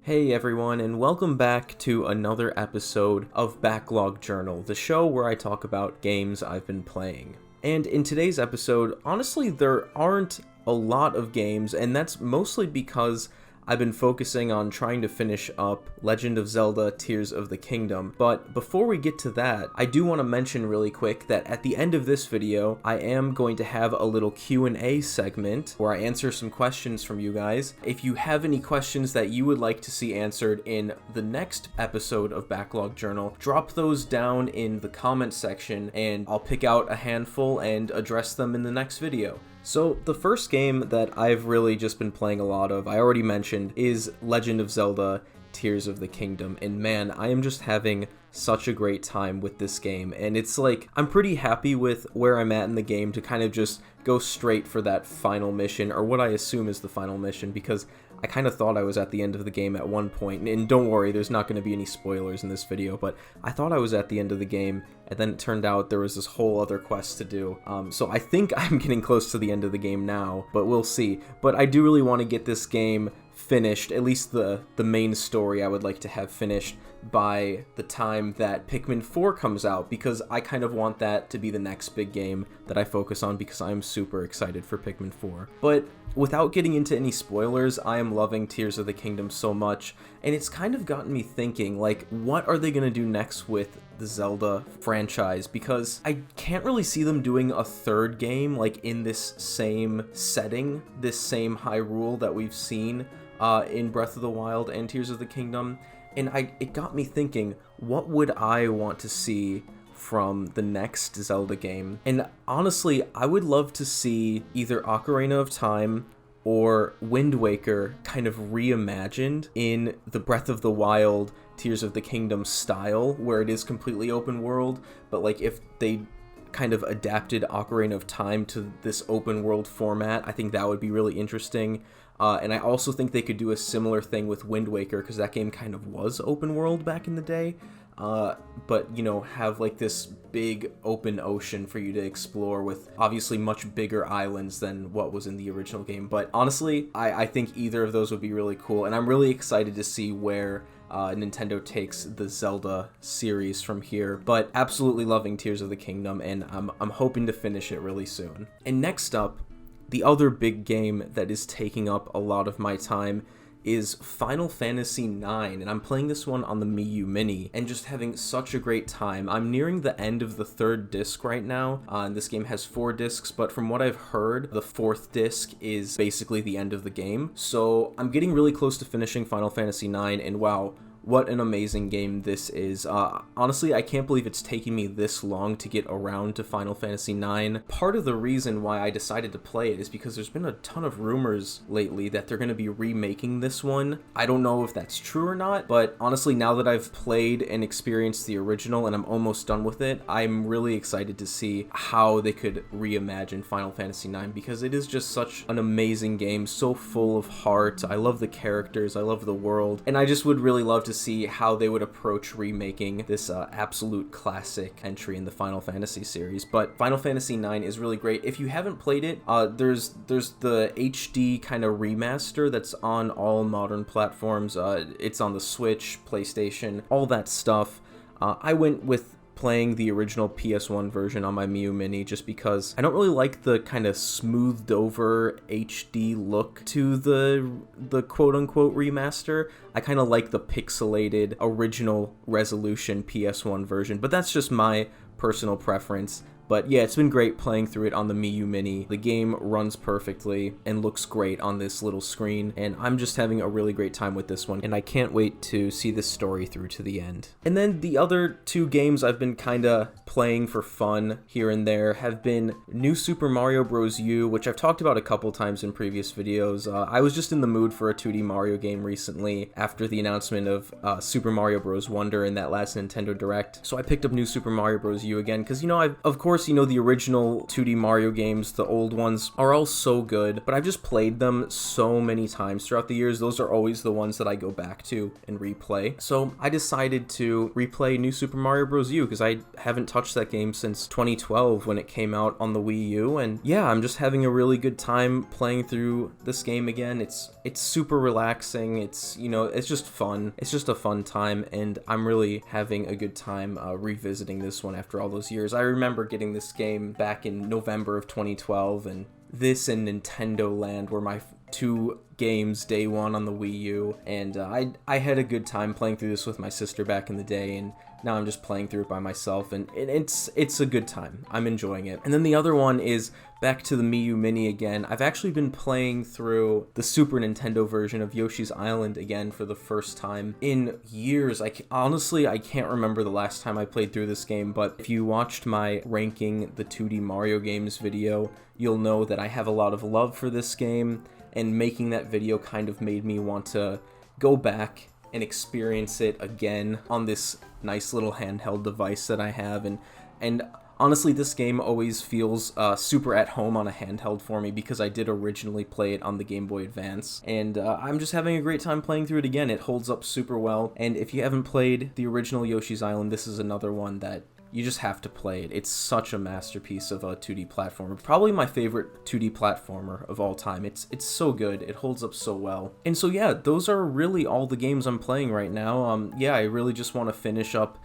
Hey everyone, and welcome back to another episode of Backlog Journal, the show where I talk about games I've been playing. And in today's episode, honestly, there aren't a lot of games, and that's mostly because I've been focusing on trying to finish up Legend of Zelda Tears of the Kingdom. But before we get to that, I do want to mention really quick that at the end of this video, I am going to have a little Q&A segment where I answer some questions from you guys. If you have any questions that you would like to see answered in the next episode of Backlog Journal, drop those down in the comment section and I'll pick out a handful and address them in the next video. So the first game that I've really just been playing a lot of, I already mentioned, is Legend of Zelda Tears of the Kingdom, and man, I am just having such a great time with this game, and it's like, I'm pretty happy with where I'm at in the game to kind of just go straight for that final mission, or what I assume is the final mission, because I kind of thought I was at the end of the game at one point, and don't worry, there's not going to be any spoilers in this video, but I thought I was at the end of the game, and then it turned out there was this whole other quest to do. So I think I'm getting close to the end of the game now, but we'll see. But I do really want to get this game finished, at least the main story I would like to have finished by the time that Pikmin 4 comes out, because I kind of want that to be the next big game that I focus on, because I'm super excited for Pikmin 4. But without getting into any spoilers, I am loving Tears of the Kingdom so much, and it's kind of gotten me thinking, like, what are they gonna do next with the Zelda franchise? Because I can't really see them doing a third game, like, in this same setting, this same Hyrule that we've seen in Breath of the Wild and Tears of the Kingdom. And it got me thinking, what would I want to see from the next Zelda game? And honestly, I would love to see either Ocarina of Time or Wind Waker kind of reimagined in the Breath of the Wild, Tears of the Kingdom style, where it is completely open world, but like if they kind of adapted Ocarina of Time to this open world format, I think that would be really interesting. And I also think they could do a similar thing with Wind Waker, because that game kind of was open world back in the day. But, you know, have like this big open ocean for you to explore with obviously much bigger islands than what was in the original game. But honestly, I think either of those would be really cool, and I'm really excited to see where Nintendo takes the Zelda series from here. But absolutely loving Tears of the Kingdom, and I'm hoping to finish it really soon. And next up, the other big game that is taking up a lot of my time is Final Fantasy IX, and I'm playing this one on the Mii U Mini and just having such a great time. I'm nearing the end of the third disc right now, and this game has 4 discs, but from what I've heard, the 4th disc is basically the end of the game. So I'm getting really close to finishing Final Fantasy IX, and wow, what an amazing game this is. Honestly, I can't believe it's taking me this long to get around to Final Fantasy IX. Part of the reason why I decided to play it is because there's been a ton of rumors lately that they're going to be remaking this one. I don't know if that's true or not, but honestly, now that I've played and experienced the original and I'm almost done with it, I'm really excited to see how they could reimagine Final Fantasy IX, because it is just such an amazing game, so full of heart. I love the characters, I love the world, and I just would really love to see how they would approach remaking this absolute classic entry in the Final Fantasy series. But Final Fantasy IX is really great. If you haven't played it, there's the HD kind of remaster that's on all modern platforms. It's on the Switch, PlayStation, all that stuff. I went with playing the original PS1 version on my Mii U Mini just because I don't really like the kind of smoothed over HD look to the quote-unquote remaster. I kind of like the pixelated original resolution PS1 version, but that's just my personal preference. But yeah, it's been great playing through it on the Mii U Mini. The game runs perfectly and looks great on this little screen, and I'm just having a really great time with this one, and I can't wait to see this story through to the end. And then the other 2 games I've been kinda playing for fun here and there have been New Super Mario Bros. U, which I've talked about a couple times in previous videos. I was just in the mood for a 2D Mario game recently after the announcement of Super Mario Bros. Wonder in that last Nintendo Direct, so I picked up New Super Mario Bros. U again, because, you know, of course course, you know, the original 2D Mario games, the old ones, are all so good, but I've just played them so many times throughout the years. Those are always the ones that I go back to and replay. So I decided to replay New Super Mario Bros. U because I haven't touched that game since 2012 when it came out on the Wii U. And yeah, I'm just having a really good time playing through this game again. It's super relaxing. It's, you know, it's just fun. It's just a fun time, and I'm really having a good time revisiting this one after all those years. I remember getting this game back in November of 2012, and this and Nintendo Land were my two games day one on the Wii U, and I had a good time playing through this with my sister back in the day, and now I'm just playing through it by myself, and it's a good time. I'm enjoying it. And then the other one is back to the Mii U Mini again. I've actually been playing through the Super Nintendo version of Yoshi's Island again for the first time in years. Honestly, I can't remember the last time I played through this game, but if you watched my ranking the 2D Mario games video, you'll know that I have a lot of love for this game, and making that video kind of made me want to go back and experience it again on this nice little handheld device that I have. And honestly, this game always feels super at home on a handheld for me because I did originally play it on the Game Boy Advance, and I'm just having a great time playing through it again. It holds up super well, and if you haven't played the original Yoshi's Island, this is another one that you just have to play it. It's such a masterpiece of a 2D platformer. Probably my favorite 2D platformer of all time. It's so good. It holds up so well. And so yeah, those are really all the games I'm playing right now. Yeah, I really just want to finish up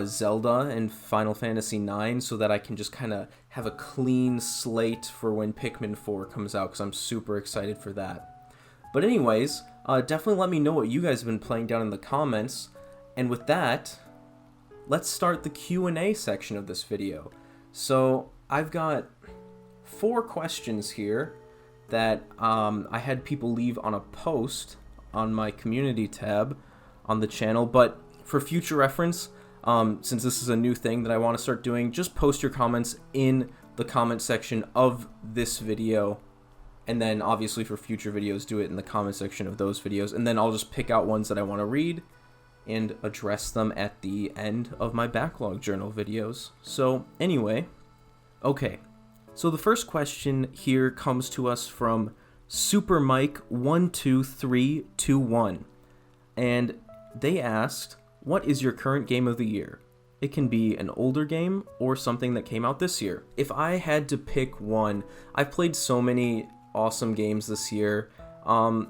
Zelda and Final Fantasy IX so that I can just kind of have a clean slate for when Pikmin 4 comes out, because I'm super excited for that. But anyways, definitely let me know what you guys have been playing down in the comments. And with that, let's start the Q&A section of this video. So I've got 4 questions here that I had people leave on a post on my community tab on the channel, but for future reference, since this is a new thing that I want to start doing, just post your comments in the comment section of this video, and then obviously for future videos, do it in the comment section of those videos, and then I'll just pick out ones that I want to read and address them at the end of my backlog journal videos. So anyway, okay, so the first question here comes to us from SuperMike12321, and they asked, what is your current game of the year? It can be an older game or something that came out this year. If I had to pick one, I've played so many awesome games this year. I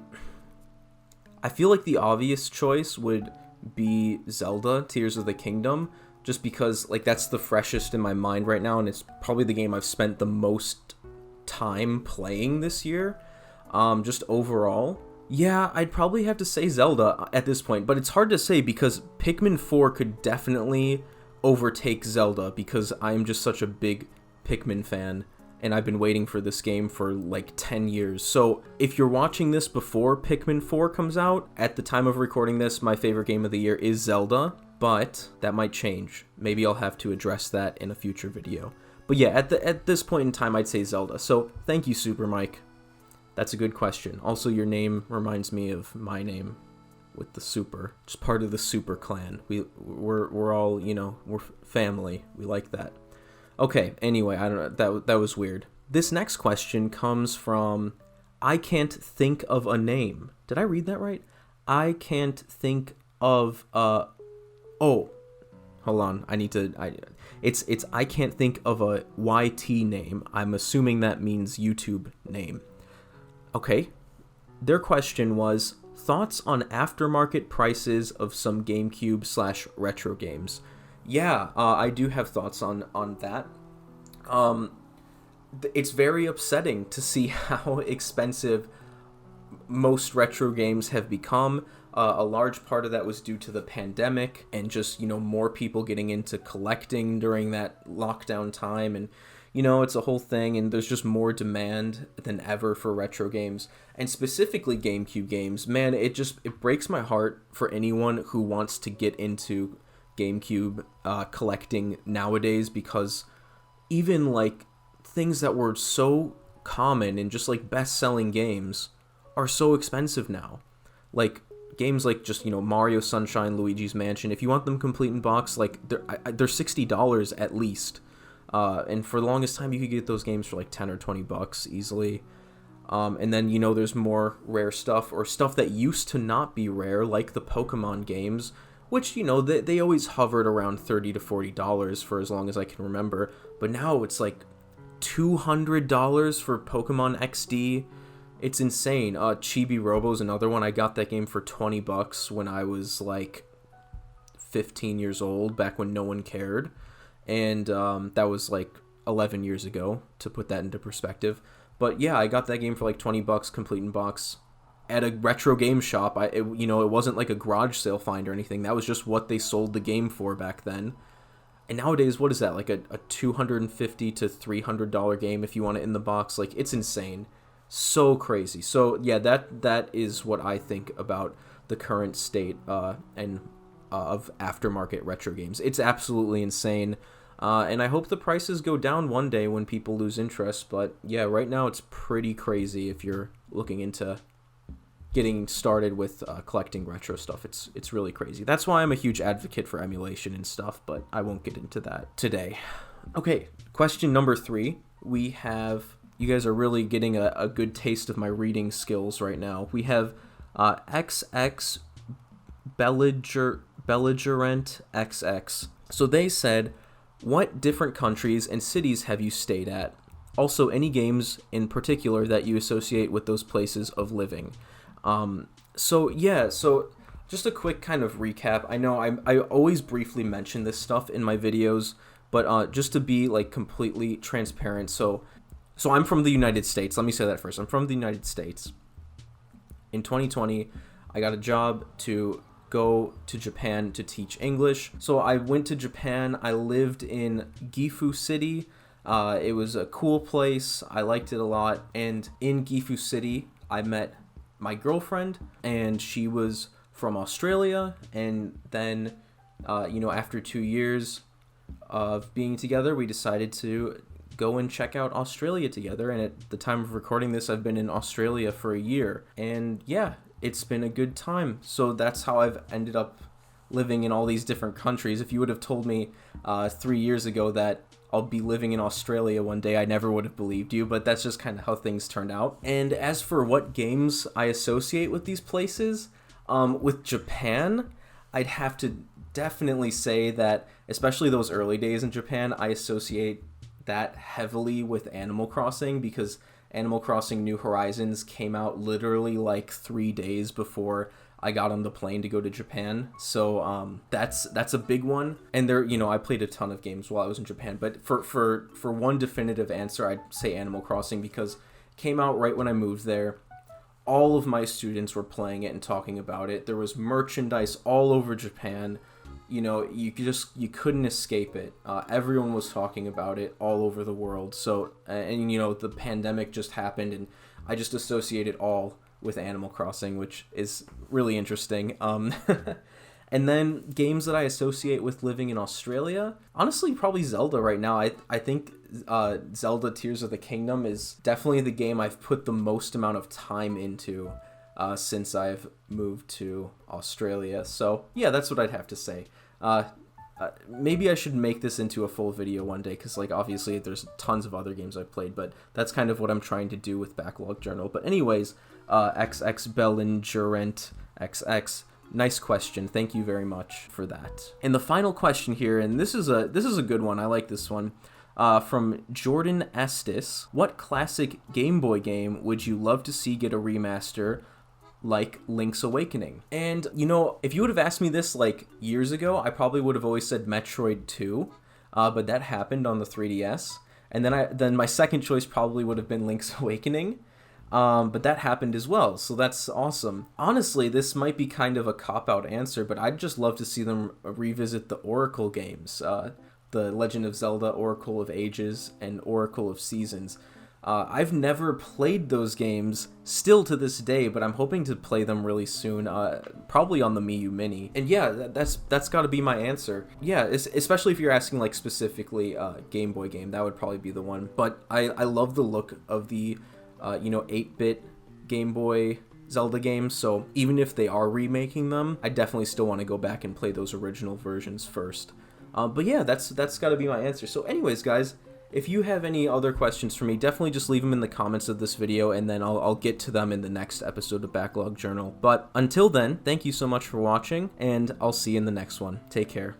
feel like the obvious choice would be Zelda Tears of the Kingdom, just because like that's the freshest in my mind right now, and it's probably the game I've spent the most time playing this year, just overall. Yeah, I'd probably have to say Zelda at this point, but it's hard to say because Pikmin 4 could definitely overtake Zelda because I'm just such a big Pikmin fan, and I've been waiting for this game for like 10 years. So if you're watching this before Pikmin 4 comes out, at the time of recording this, my favorite game of the year is Zelda, but that might change. Maybe I'll have to address that in a future video. But yeah, at this point in time, I'd say Zelda. So thank you, Super Mike. That's a good question. Also, your name reminds me of my name with the Super. Just part of the Super clan. We're all, you know, we're family. We like that. Okay, anyway, I don't know. That was weird. This next question comes from I Can't Think of a Name. Did I read that right? I can't think of oh, hold on. It's I can't think of a YT name. I'm assuming that means YouTube name. Okay, their question was, thoughts on aftermarket prices of some GameCube/retro games. Yeah, I do have thoughts on that. It's very upsetting to see how expensive most retro games have become. A large part of that was due to the pandemic and just, you know, more people getting into collecting during that lockdown time, and you know, it's a whole thing, and there's just more demand than ever for retro games, and specifically GameCube games. Man, it breaks my heart for anyone who wants to get into GameCube collecting nowadays, because even like things that were so common and just like best-selling games are so expensive now. Like games like just, you know, Mario Sunshine, Luigi's Mansion, if you want them complete in box, like they're $60 at least. And for the longest time, you could get those games for like 10 or 20 bucks easily. And then, there's more rare stuff, or stuff that used to not be rare, like the Pokemon games, which, they always hovered around $30 to $40 for as long as I can remember. But now it's like $200 for Pokemon XD. It's insane. Chibi Robo's another one. I got that game for 20 bucks when I was like 15 years old, back when no one cared. And that was like 11 years ago, to put that into perspective. But yeah, I got that game for like 20 bucks, complete in box, at a retro game shop. It wasn't like a garage sale find or anything. That was just what they sold the game for back then. And nowadays, what is that? Like a $250 to $300 game if you want it in the box. Like, it's insane. So crazy. So yeah, that is what I think about the current state of aftermarket retro games. It's absolutely insane. And I hope the prices go down one day when people lose interest. But yeah, right now it's pretty crazy if you're looking into getting started with collecting retro stuff. It's really crazy. That's why I'm a huge advocate for emulation and stuff, but I won't get into that today. Okay, question number 3. You guys are really getting a good taste of my reading skills right now. We have XX Belligerent XX. So they said, what different countries and cities have you stayed at? Also, any games in particular that you associate with those places of living. So just a quick kind of recap. I know I always briefly mention this stuff in my videos, but just to be like completely transparent. So I'm from the United States. Let me say that first. I'm from the United States. In 2020, I got a job to go to Japan to teach English. So I went to Japan. I lived in Gifu City. It was a cool place. I liked it a lot. And in Gifu City, I met my girlfriend, and she was from Australia. And then, after 2 years of being together, we decided to go and check out Australia together. And at the time of recording this, I've been in Australia for a year. And yeah, it's been a good time. So that's how I've ended up living in all these different countries. If you would have told me 3 years ago that I'll be living in Australia one day, I never would have believed you, but that's just kind of how things turned out. And as for what games I associate with these places, with Japan, I'd have to definitely say that, especially those early days in Japan, I associate that heavily with Animal Crossing, because Animal Crossing New Horizons came out literally like 3 days before I got on the plane to go to Japan. So that's a big one. And there, I played a ton of games while I was in Japan, but for one definitive answer, I'd say Animal Crossing, because it came out right when I moved there. All of my students were playing it and talking about it. There was merchandise all over Japan. You couldn't escape it. Everyone was talking about it all over the world. So, and the pandemic just happened, and I just associate it all with Animal Crossing, which is really interesting. And then games that I associate with living in Australia, honestly, probably Zelda right now. I think Zelda Tears of the Kingdom is definitely the game I've put the most amount of time into since I've moved to Australia. So yeah, that's what I'd have to say. Maybe I should make this into a full video one day, because obviously there's tons of other games I've played, but that's kind of what I'm trying to do with Backlog Journal. But anyways, XX Belligerent XX, nice question. Thank you very much for that. And the final question here, and this is a good one. I like this one. From Jordan Estes, what classic Game Boy game would you love to see get a remaster like Link's Awakening? And, if you would have asked me this years ago, I probably would have always said Metroid 2, but that happened on the 3DS. And then my second choice probably would have been Link's Awakening, but that happened as well, so that's awesome. Honestly, this might be kind of a cop-out answer, but I'd just love to see them revisit the Oracle games, the Legend of Zelda, Oracle of Ages, and Oracle of Seasons. I've never played those games still to this day, but I'm hoping to play them really soon, probably on the Mii U Mini. And yeah, that's got to be my answer. Yeah, especially if you're asking specifically Game Boy game, that would probably be the one. But I love the look of the 8-bit Game Boy Zelda games, so even if they are remaking them, I definitely still want to go back and play those original versions first. But yeah, that's got to be my answer. So anyways, guys, if you have any other questions for me, definitely just leave them in the comments of this video, and then I'll get to them in the next episode of Backlog Journal. But until then, thank you so much for watching, and I'll see you in the next one. Take care.